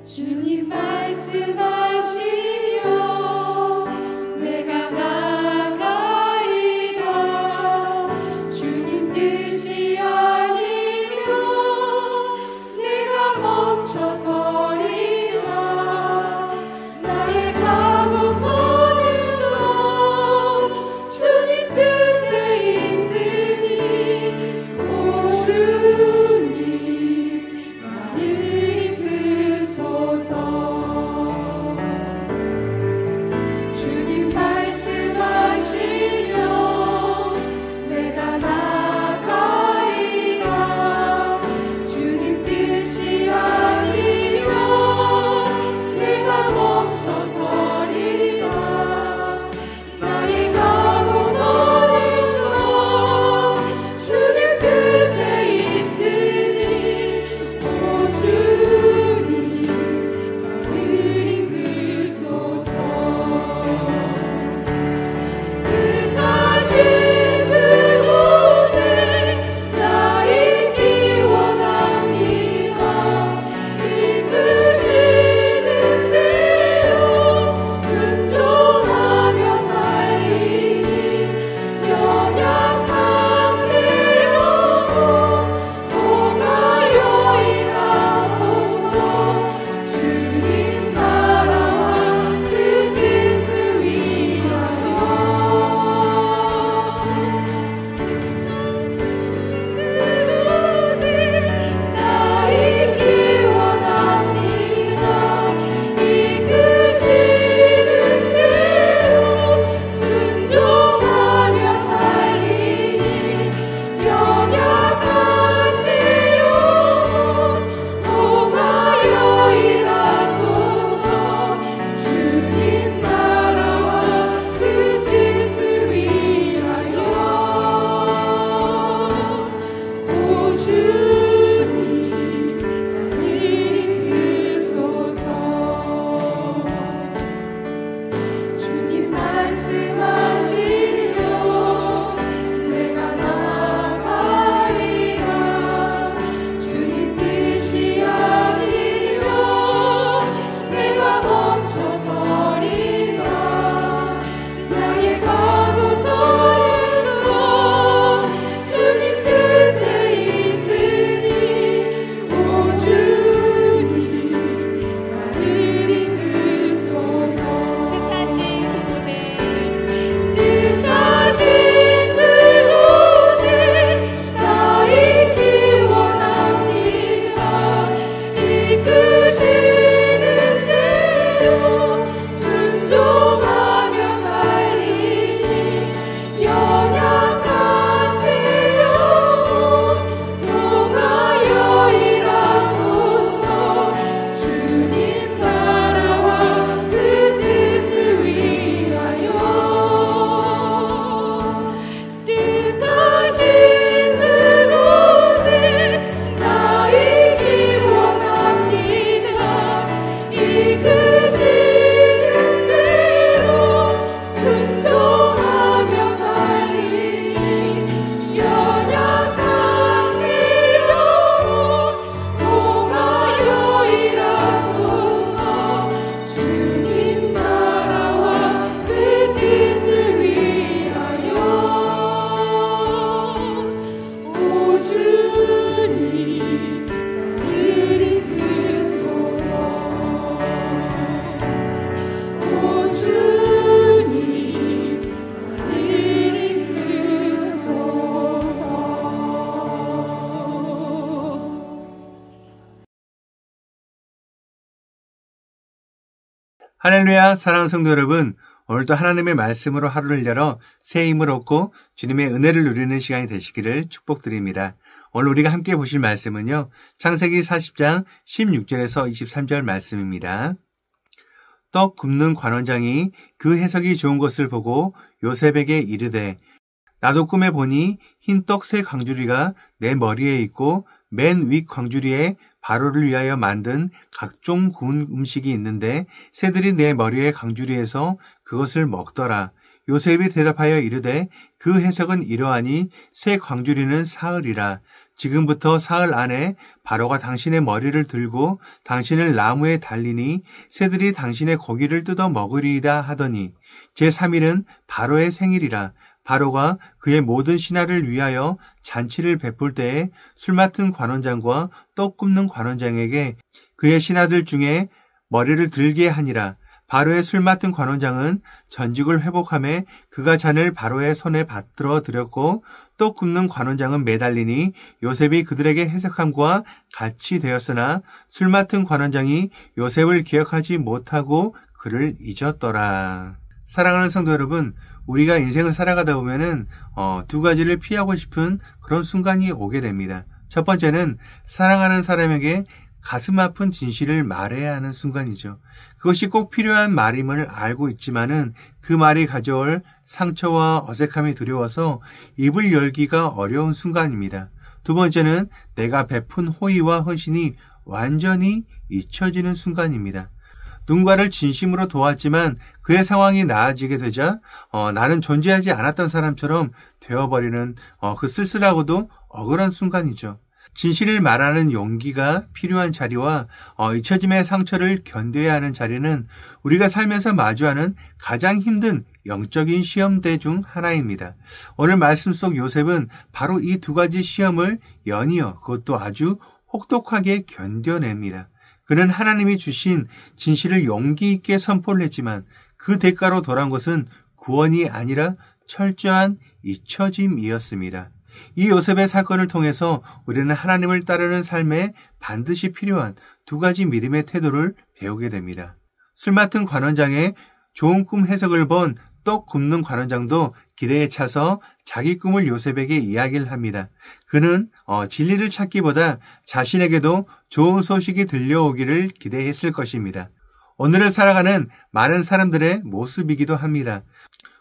주님 말씀하시려 내가 나가이다. 주님 뜻이 아니면 내가 멈춰서리라. 나의 가고서는 꼭 주님 뜻에 있으니 오 주님 나를 이끄소서. 주님 말씀하시려 내가 나가이다. 주님 뜻이 아니면 내가 멈춰서리라. 나의 가고서는 꼭 주님 뜻에 있으니 오 주님 나를 이끄소서. 끝까지 그곳에 나 있기 원합니다. 이끄시는 대로 순종하며 살리니 연약한 내 영혼 통하여 일하소서. 주님 나라와 그 뜻을 위하여 그곳에 나 있기 원합니다. 이끄시는 대로 순종하며 살리니 연약한 내 영혼 통하여 일하소서. 주님 나라와 그 뜻을 위하여 오 주님 나를 이끄소서. 주님 말씀하시려 내가 나가리라. 주님 뜻이 아니면 내가 멈춰서리라. 나의 가고서는 꼭 주님 뜻에 있으니 오 주님 나를 이끄소서. 뜻하신 그곳에 나 있기 원합니다. 이끄시는 대로 순종하며 살리니 연약한 내 영혼 통하여 일하소서. 주님 나라와 그 뜻을 위하여 뜻하신 그곳에 나 있기 원합니다. 이끄시는 대로 순종하며 살리니 연약한 내 영혼 통하여 일하소서. 주님 나라와 그 뜻을 위하여 오 주님 나를 이끄소서. 오 주님 나를 이끄소서. 할렐루야, 사랑하는 성도 여러분, 오늘도 하나님의 말씀으로 하루를 열어 새 힘을 얻고 주님의 은혜를 누리는 시간이 되시기를 축복드립니다. 오늘 우리가 함께 보실 말씀은요, 창세기 40장 16절에서 23절 말씀입니다. 떡 굽는 관원장이 그 해석이 좋은 것을 보고 요셉에게 이르되 나도 꿈에 보니 흰 떡 세 광주리가 내 머리에 있고 맨 윗 광주리에 바로를 위하여 만든 각종 구운 음식이 있는데 새들이 내 머리에 광주리에서 그것을 먹더라. 요셉이 대답하여 이르되 그 해석은 이러하니 새 광주리는 사흘이라. 지금부터 사흘 안에 바로가 당신의 머리를 들고 당신을 나무에 달리니 새들이 당신의 고기를 뜯어 먹으리이다 하더니 제3일은 바로의 생일이라. 바로가 그의 모든 신하를 위하여 잔치를 베풀 때에 술 맡은 관원장과 떡 굽는 관원장에게 그의 신하들 중에 머리를 들게 하니라. 바로의 술 맡은 관원장은 전직을 회복하며 그가 잔을 바로의 손에 받들어 드렸고 떡 굽는 관원장은 매달리니 요셉이 그들에게 해석함과 같이 되었으나 술 맡은 관원장이 요셉을 기억하지 못하고 그를 잊었더라. 사랑하는 성도 여러분, 우리가 인생을 살아가다 보면은 두 가지를 피하고 싶은 그런 순간이 오게 됩니다. 첫 번째는 사랑하는 사람에게 가슴 아픈 진실을 말해야 하는 순간이죠. 그것이 꼭 필요한 말임을 알고 있지만은 그 말이 가져올 상처와 어색함이 두려워서 입을 열기가 어려운 순간입니다. 두 번째는 내가 베푼 호의와 헌신이 완전히 잊혀지는 순간입니다. 누군가를 진심으로 도왔지만 그의 상황이 나아지게 되자 나는 존재하지 않았던 사람처럼 되어버리는 그 쓸쓸하고도 억울한 순간이죠. 진실을 말하는 용기가 필요한 자리와 잊혀짐의 상처를 견뎌야 하는 자리는 우리가 살면서 마주하는 가장 힘든 영적인 시험대 중 하나입니다. 오늘 말씀 속 요셉은 바로 이 두 가지 시험을 연이어 그것도 아주 혹독하게 견뎌냅니다. 그는 하나님이 주신 진실을 용기 있게 선포를 했지만 그 대가로 돌아온 것은 구원이 아니라 철저한 잊혀짐이었습니다. 이 요셉의 사건을 통해서 우리는 하나님을 따르는 삶에 반드시 필요한 두 가지 믿음의 태도를 배우게 됩니다. 술 맡은 관원장의 좋은 꿈 해석을 본 떡 굽는 관원장도 기대에 차서 자기 꿈을 요셉에게 이야기를 합니다. 그는 진리를 찾기보다 자신에게도 좋은 소식이 들려오기를 기대했을 것입니다. 오늘을 살아가는 많은 사람들의 모습이기도 합니다.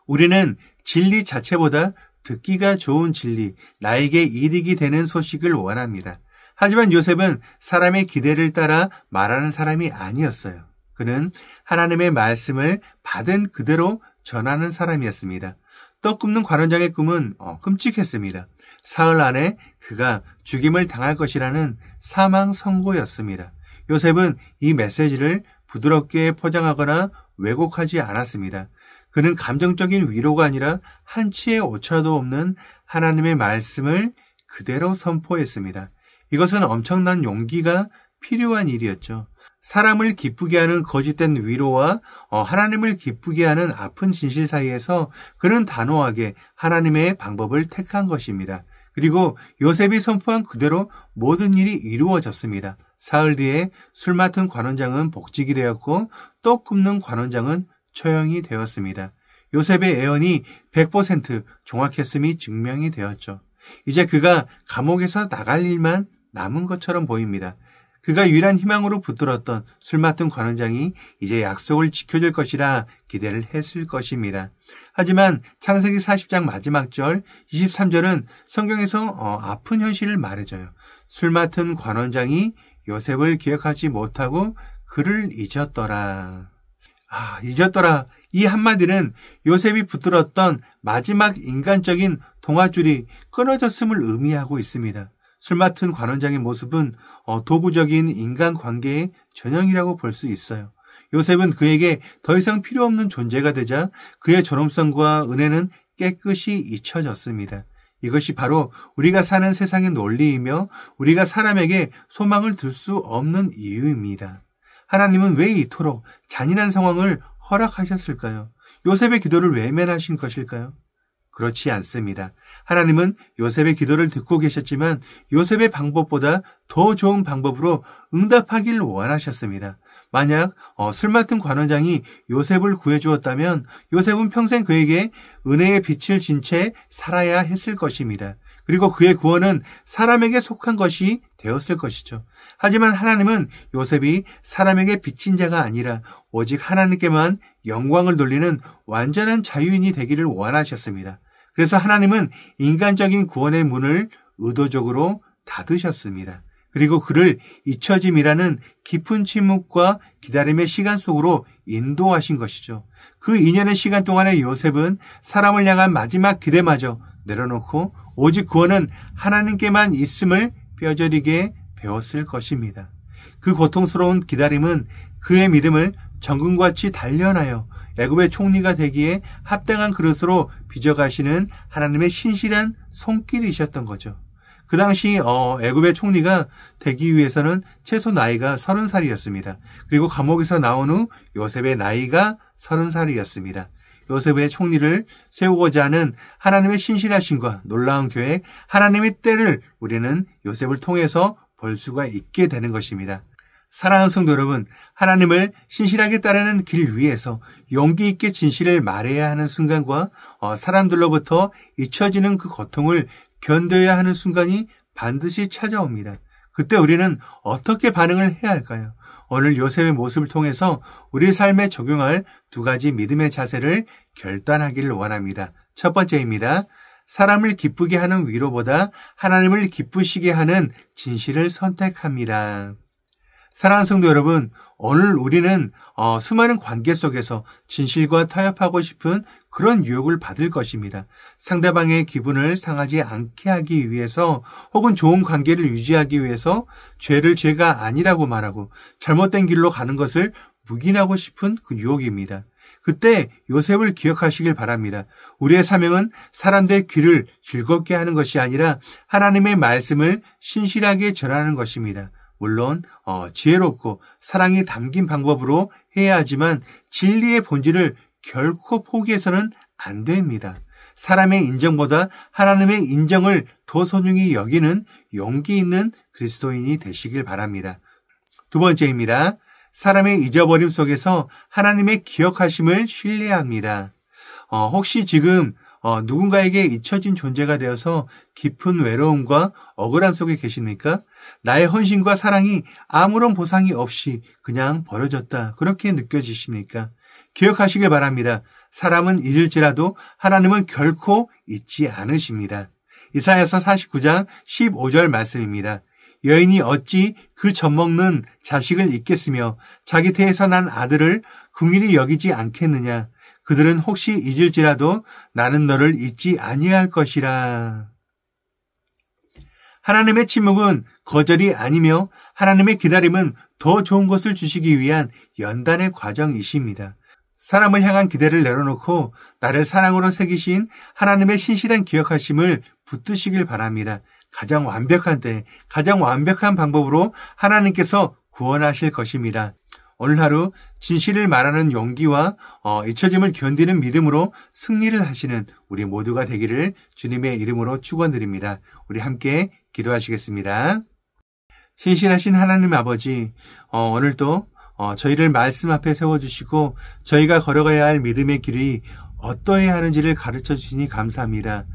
우리는 진리 자체보다 듣기가 좋은 진리, 나에게 이득이 되는 소식을 원합니다. 하지만 요셉은 사람의 기대를 따라 말하는 사람이 아니었어요. 그는 하나님의 말씀을 받은 그대로 전하는 사람이었습니다. 떡 굽는 관원장의 꿈은 끔찍했습니다. 사흘 안에 그가 죽임을 당할 것이라는 사망 선고였습니다. 요셉은 이 메시지를 부드럽게 포장하거나 왜곡하지 않았습니다. 그는 감정적인 위로가 아니라 한치의 오차도 없는 하나님의 말씀을 그대로 선포했습니다. 이것은 엄청난 용기가 필요한 일이었죠. 사람을 기쁘게 하는 거짓된 위로와 하나님을 기쁘게 하는 아픈 진실 사이에서 그는 단호하게 하나님의 방법을 택한 것입니다. 그리고 요셉이 선포한 그대로 모든 일이 이루어졌습니다. 사흘 뒤에 술 맡은 관원장은 복직이 되었고 떡 굽는 관원장은 처형이 되었습니다. 요셉의 예언이 100% 정확했음이 증명이 되었죠. 이제 그가 감옥에서 나갈 일만 남은 것처럼 보입니다. 그가 유일한 희망으로 붙들었던 술 맡은 관원장이 이제 약속을 지켜줄 것이라 기대를 했을 것입니다. 하지만 창세기 40장 마지막 절 23절은 성경에서 아픈 현실을 말해줘요. 술 맡은 관원장이 요셉을 기억하지 못하고 그를 잊었더라. 잊었더라. 이 한마디는 요셉이 붙들었던 마지막 인간적인 동아줄이 끊어졌음을 의미하고 있습니다. 술 맡은 관원장의 모습은 도구적인 인간관계의 전형이라고 볼 수 있어요. 요셉은 그에게 더 이상 필요 없는 존재가 되자 그의 존엄성과 은혜는 깨끗이 잊혀졌습니다. 이것이 바로 우리가 사는 세상의 논리이며 우리가 사람에게 소망을 둘 수 없는 이유입니다. 하나님은 왜 이토록 잔인한 상황을 허락하셨을까요? 요셉의 기도를 외면하신 것일까요? 그렇지 않습니다. 하나님은 요셉의 기도를 듣고 계셨지만 요셉의 방법보다 더 좋은 방법으로 응답하길 원하셨습니다. 만약 술 맡은 관원장이 요셉을 구해주었다면 요셉은 평생 그에게 은혜의 빛을 진 채 살아야 했을 것입니다. 그리고 그의 구원은 사람에게 속한 것이 되었을 것이죠. 하지만 하나님은 요셉이 사람에게 빚진 자가 아니라 오직 하나님께만 영광을 돌리는 완전한 자유인이 되기를 원하셨습니다. 그래서 하나님은 인간적인 구원의 문을 의도적으로 닫으셨습니다. 그리고 그를 잊혀짐이라는 깊은 침묵과 기다림의 시간 속으로 인도하신 것이죠. 그 2년의 시간 동안에 요셉은 사람을 향한 마지막 기대마저 내려놓고 오직 구원은 하나님께만 있음을 뼈저리게 배웠을 것입니다. 그 고통스러운 기다림은 그의 믿음을 정금같이 단련하여 애굽의 총리가 되기에 합당한 그릇으로 빚어가시는 하나님의 신실한 손길이셨던 거죠. 그 당시 애굽의 총리가 되기 위해서는 최소 나이가 30살이었습니다. 그리고 감옥에서 나온 후 요셉의 나이가 30살이었습니다. 요셉의 총리를 세우고자 하는 하나님의 신실하심과 놀라운 계획, 하나님의 때를 우리는 요셉을 통해서 볼 수가 있게 되는 것입니다. 사랑하는 성도 여러분, 하나님을 신실하게 따르는 길 위에서 용기 있게 진실을 말해야 하는 순간과 사람들로부터 잊혀지는 그 고통을 견뎌야 하는 순간이 반드시 찾아옵니다. 그때 우리는 어떻게 반응을 해야 할까요? 오늘 요셉의 모습을 통해서 우리 삶에 적용할 두 가지 믿음의 자세를 결단하기를 원합니다. 첫 번째입니다. 사람을 기쁘게 하는 위로보다 하나님을 기쁘시게 하는 진실을 선택합니다. 사랑하는 성도 여러분, 오늘 우리는 수많은 관계 속에서 진실과 타협하고 싶은 그런 유혹을 받을 것입니다. 상대방의 기분을 상하지 않게 하기 위해서 혹은 좋은 관계를 유지하기 위해서 죄를 죄가 아니라고 말하고 잘못된 길로 가는 것을 묵인하고 싶은 그 유혹입니다. 그때 요셉을 기억하시길 바랍니다. 우리의 사명은 사람들의 귀를 즐겁게 하는 것이 아니라 하나님의 말씀을 신실하게 전하는 것입니다. 물론 지혜롭고 사랑이 담긴 방법으로 해야 하지만 진리의 본질을 결코 포기해서는 안 됩니다. 사람의 인정보다 하나님의 인정을 더 소중히 여기는 용기 있는 그리스도인이 되시길 바랍니다. 두 번째입니다. 사람의 잊어버림 속에서 하나님의 기억하심을 신뢰합니다. 혹시 지금 누군가에게 잊혀진 존재가 되어서 깊은 외로움과 억울함 속에 계십니까? 나의 헌신과 사랑이 아무런 보상이 없이 그냥 버려졌다. 그렇게 느껴지십니까? 기억하시길 바랍니다. 사람은 잊을지라도 하나님은 결코 잊지 않으십니다. 이사야서 49장 15절 말씀입니다. 여인이 어찌 그 젖먹는 자식을 잊겠으며 자기 태에서 난 아들을 긍휼히 여기지 않겠느냐. 그들은 혹시 잊을지라도 나는 너를 잊지 아니할 것이라. 하나님의 침묵은 거절이 아니며 하나님의 기다림은 더 좋은 것을 주시기 위한 연단의 과정이십니다. 사람을 향한 기대를 내려놓고 나를 사랑으로 새기신 하나님의 신실한 기억하심을 붙드시길 바랍니다. 가장 완벽한 때, 가장 완벽한 방법으로 하나님께서 구원하실 것입니다. 오늘 하루 진실을 말하는 용기와 잊혀짐을 견디는 믿음으로 승리를 하시는 우리 모두가 되기를 주님의 이름으로 축원드립니다. 우리 함께 기도하시겠습니다. 신실하신 하나님 아버지, 오늘도 저희를 말씀 앞에 세워주시고 저희가 걸어가야 할 믿음의 길이 어떠해야 하는지를 가르쳐 주시니 감사합니다.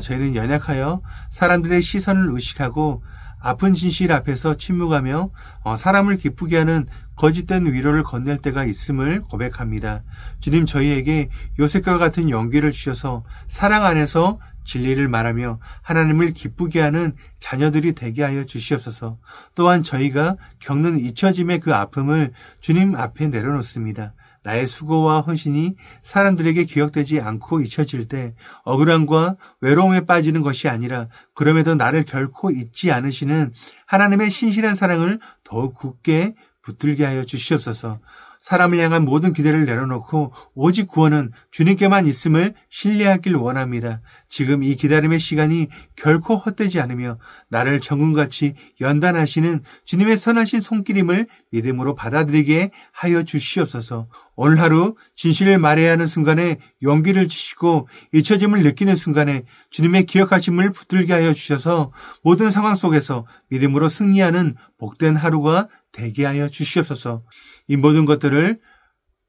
저희는 연약하여 사람들의 시선을 의식하고 아픈 진실 앞에서 침묵하며 사람을 기쁘게 하는 거짓된 위로를 건넬 때가 있음을 고백합니다. 주님, 저희에게 요셉과 같은 용기를 주셔서 사랑 안에서 진리를 말하며 하나님을 기쁘게 하는 자녀들이 되게 하여 주시옵소서. 또한 저희가 겪는 잊혀짐의 그 아픔을 주님 앞에 내려놓습니다. 나의 수고와 헌신이 사람들에게 기억되지 않고 잊혀질 때 억울함과 외로움에 빠지는 것이 아니라 그럼에도 나를 결코 잊지 않으시는 하나님의 신실한 사랑을 더욱 굳게 붙들게 하여 주시옵소서. 사람을 향한 모든 기대를 내려놓고 오직 구원은 주님께만 있음을 신뢰하길 원합니다. 지금 이 기다림의 시간이 결코 헛되지 않으며 나를 정금같이 연단하시는 주님의 선하신 손길임을 믿음으로 받아들이게 하여 주시옵소서. 오늘 하루 진실을 말해야 하는 순간에 용기를 주시고 잊혀짐을 느끼는 순간에 주님의 기억하심을 붙들게 하여 주셔서 모든 상황 속에서 믿음으로 승리하는 복된 하루가 되게 하여 주시옵소서. 이 모든 것들을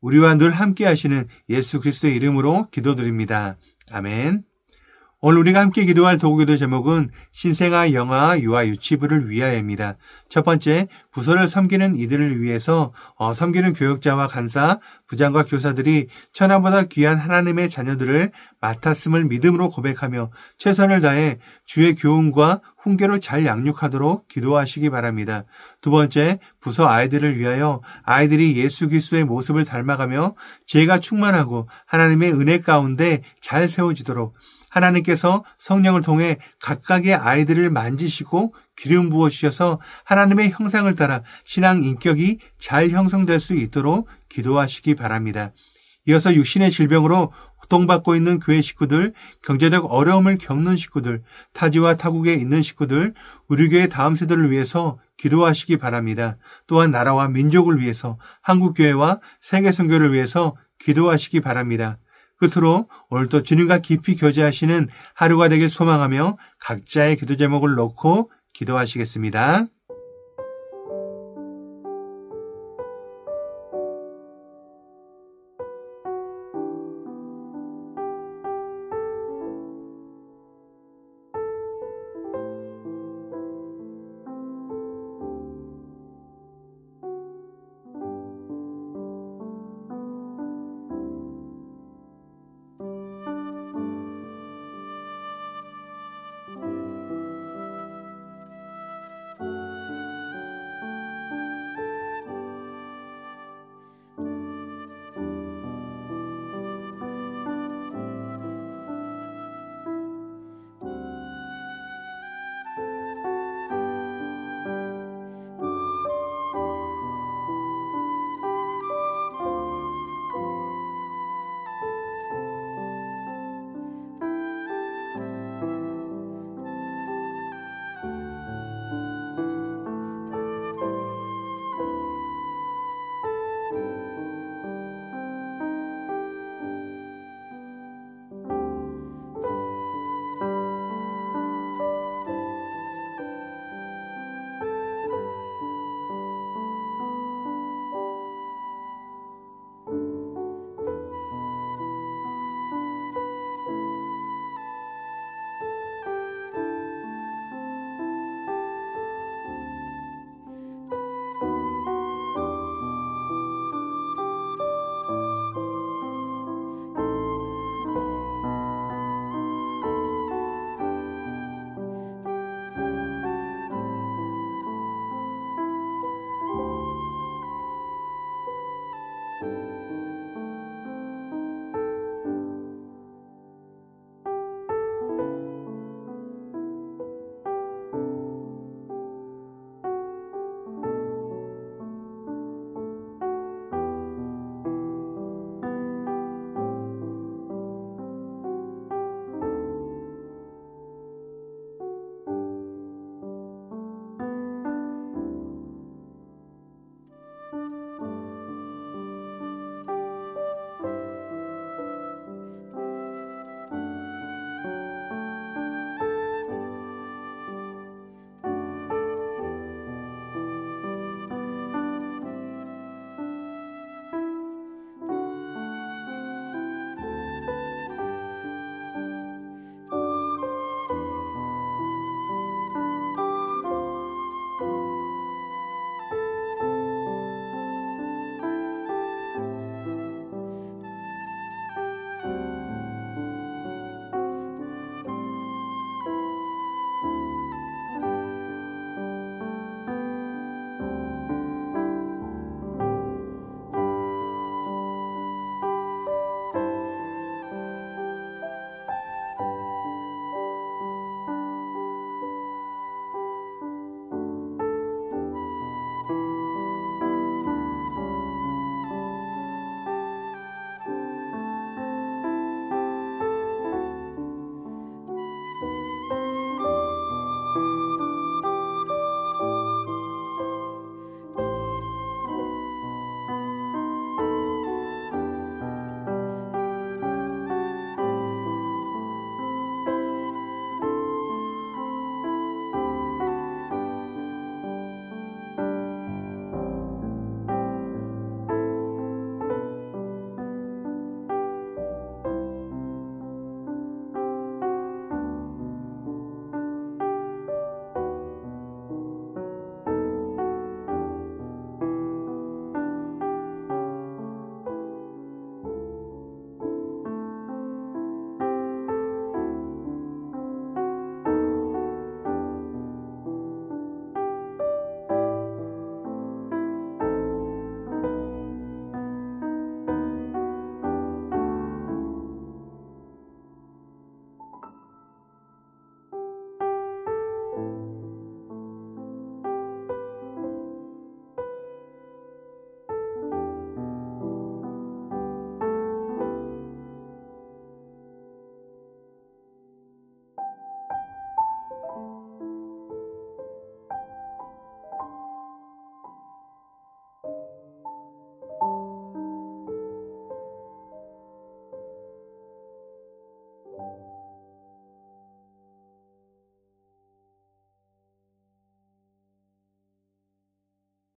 우리와 늘 함께 하시는 예수 그리스도의 이름으로 기도드립니다. 아멘. 오늘 우리가 함께 기도할 도구기도 제목은 신생아 영아 유아 유치부를 위하여입니다. 첫 번째, 부서를 섬기는 이들을 위해서 섬기는 교육자와 간사, 부장과 교사들이 천하보다 귀한 하나님의 자녀들을 맡았음을 믿음으로 고백하며 최선을 다해 주의 교훈과 훈계로 잘 양육하도록 기도하시기 바랍니다. 두 번째, 부서 아이들을 위하여 아이들이 예수 그리스도의 모습을 닮아가며 지혜가 충만하고 하나님의 은혜 가운데 잘 세워지도록 하나님께서 성령을 통해 각각의 아이들을 만지시고 기름 부어주셔서 하나님의 형상을 따라 신앙 인격이 잘 형성될 수 있도록 기도하시기 바랍니다. 이어서 육신의 질병으로 고통받고 있는 교회 식구들, 경제적 어려움을 겪는 식구들, 타지와 타국에 있는 식구들, 우리 교회 다음 세대를 위해서 기도하시기 바랍니다. 또한 나라와 민족을 위해서, 한국교회와 세계선교를 위해서 기도하시기 바랍니다. 끝으로 오늘도 주님과 깊이 교제하시는 하루가 되길 소망하며 각자의 기도 제목을 놓고 기도하시겠습니다.